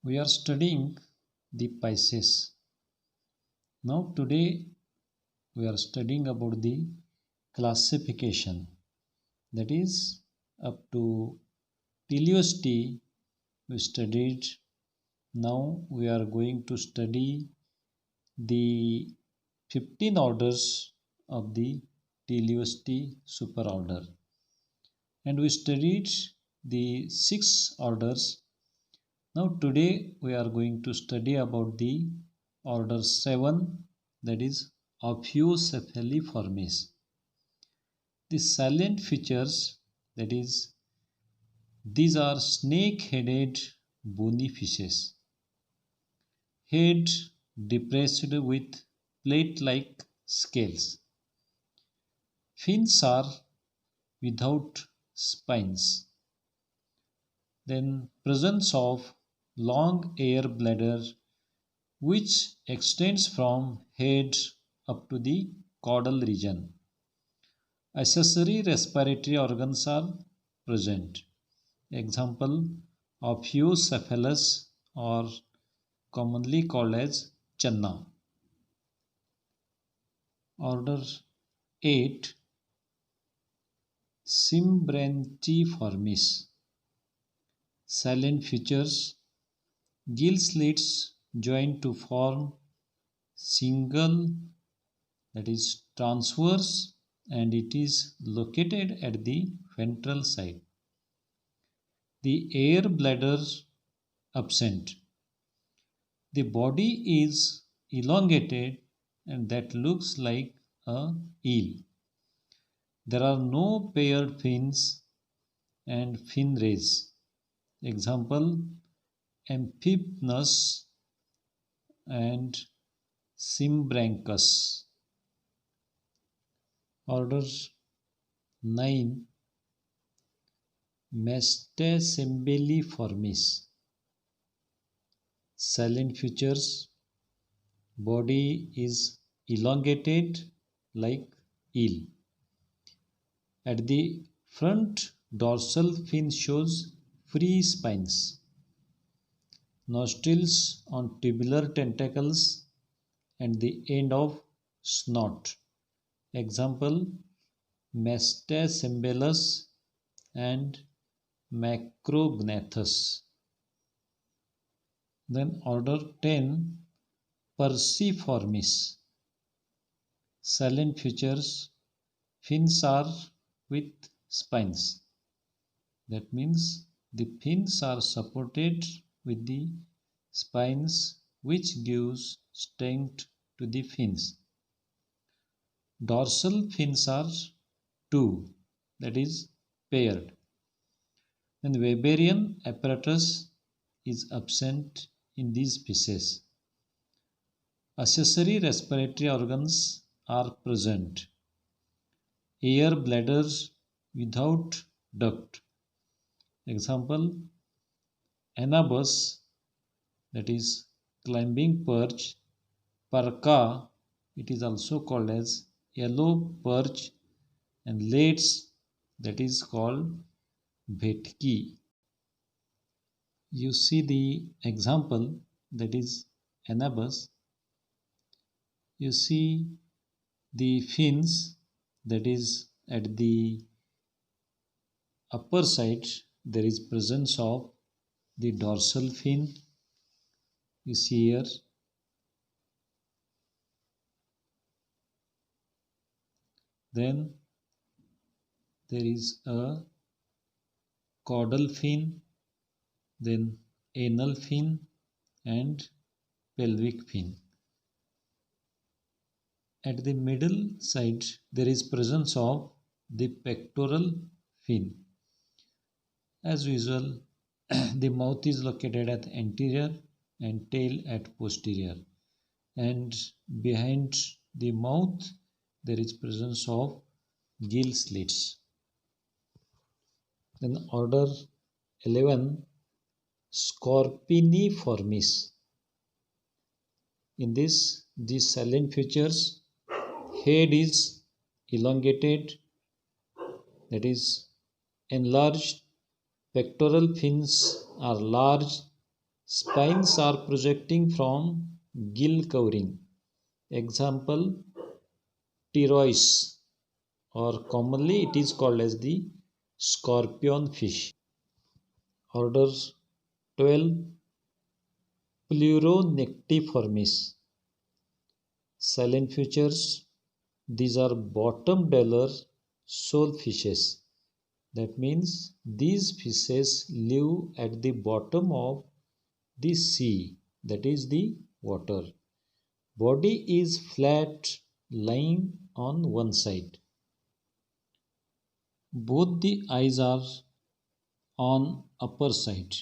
We are studying the Pisces. Now today we are studying about the classification, that is up to teleosity we studied. Now we are going to study the 15 orders of the teleosity superorder, and we studied the 6 orders. Now today we are going to study about the order 7, that is Ophiucephaliformes. The salient features, that is, these are snake-headed bony fishes. Head depressed with plate-like scales. Fins are without spines. Then presence of long air bladder which extends from head up to the caudal region. Accessory respiratory organs are present. Example, Ophiucephalus, or commonly called as Channa. Order 8, Cimbranchiformis. Salient features: gill slits joined to form single, that is transverse, and it is located at the ventral side. The air bladder absent. The body is elongated and that looks like a eel. There are no paired fins and fin rays. Example, Amphipnus and Cimbrancus. Order 9, Mestacembaliformis. Salient features: body is elongated like eel. At the front, dorsal fin shows free spines. Nostrils on tubular tentacles and the end of snout. Example, Mestacemballus and Macrognathus. Then order 10, Perciformis. Salient features: fins are with spines. That means the fins are supported with the spines which gives strength to the fins. Dorsal fins are 2, that is paired. Then Weberian apparatus is absent in these species. Accessory respiratory organs are present. Air bladders without duct. Example, Anabus, that is climbing perch. Parka, it is also called as yellow perch. And Lates, that is called Bhetki. You see the example, that is Anabus. You see the fins, that is at the upper side there is presence of the dorsal fin. You see here. Then there is a caudal fin, then anal fin and pelvic fin. At the middle side there is presence of the pectoral fin. As usual, the mouth is located at anterior and tail at posterior, and behind the mouth there is presence of gill slits. Then order 11, Scorpiniformis. In this, these salient features: head is elongated, that is enlarged. Pectoral fins are large Spines are projecting from gill covering. Example, pterois, or commonly it is called as the scorpion fish. Order 12, Pleuronectiformis. Silent features. These are bottom dweller shoal fishes. That means these fishes live at the bottom of the sea, that is the water. Body is flat, lying on one side. Both the eyes are on upper side.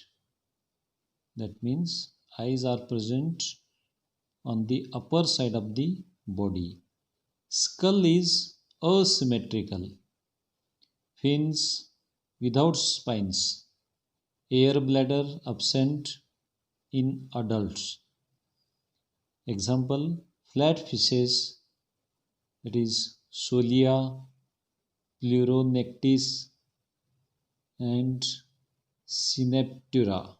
That means eyes are present on the upper side of the body. Skull is asymmetrical. Fins without spines. Air bladder absent in adults. Example, flat fishes, that is Solia, Pleuronectis, and Synaptura.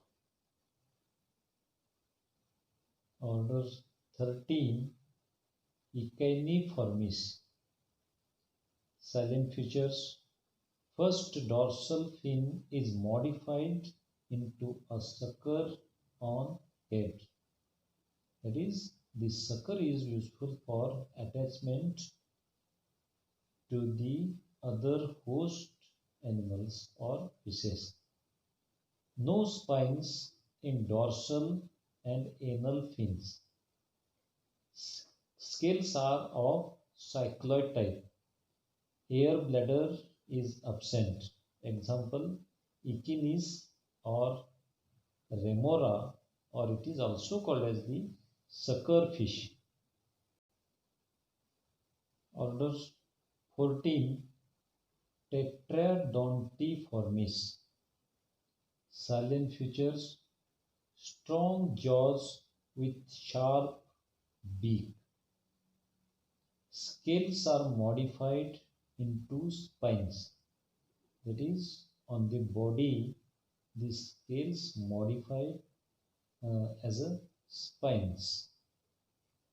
Order 13, Echiniformis. Silent features. First dorsal fin is modified into a sucker on head. That is, the sucker is useful for attachment to the other host animals or fishes. No spines in dorsal and anal fins. Scales are of cycloid type. Air bladder is absent. Example, Echinis or Remora, or it is also called as the sucker fish. Order 14, Tetradontiformis. Silent features. Strong jaws with sharp beak. Scales are modified into spines. That is, on the body, the scales modify as a spines.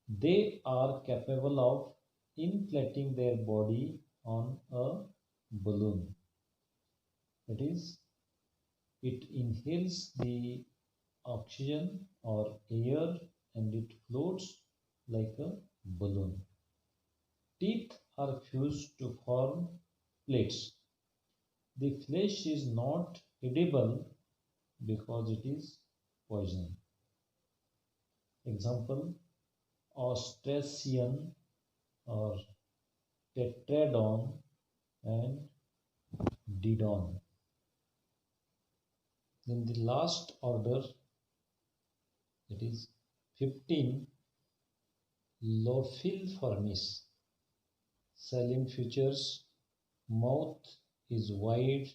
They are capable of inflating their body on a balloon. That is, it inhales the oxygen or air and it floats like a balloon. Teeth are fused to form plates. The flesh is not edible because it is poison. Example, Ostracian or Tetradon and Didon. Then the last order, that is 15, Lophilformis. Silent features. Mouth is wide.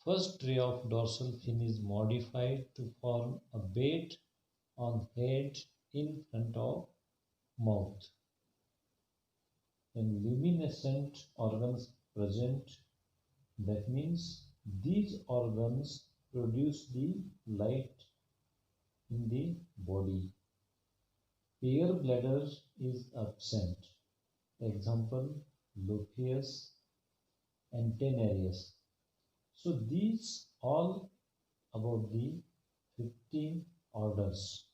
First ray of dorsal fin is modified to form a bait on head in front of mouth. Then luminescent organs present. That means these organs produce the light in the body. Air bladder is absent. Example, Lophius antennarius. So these all about the 15 orders.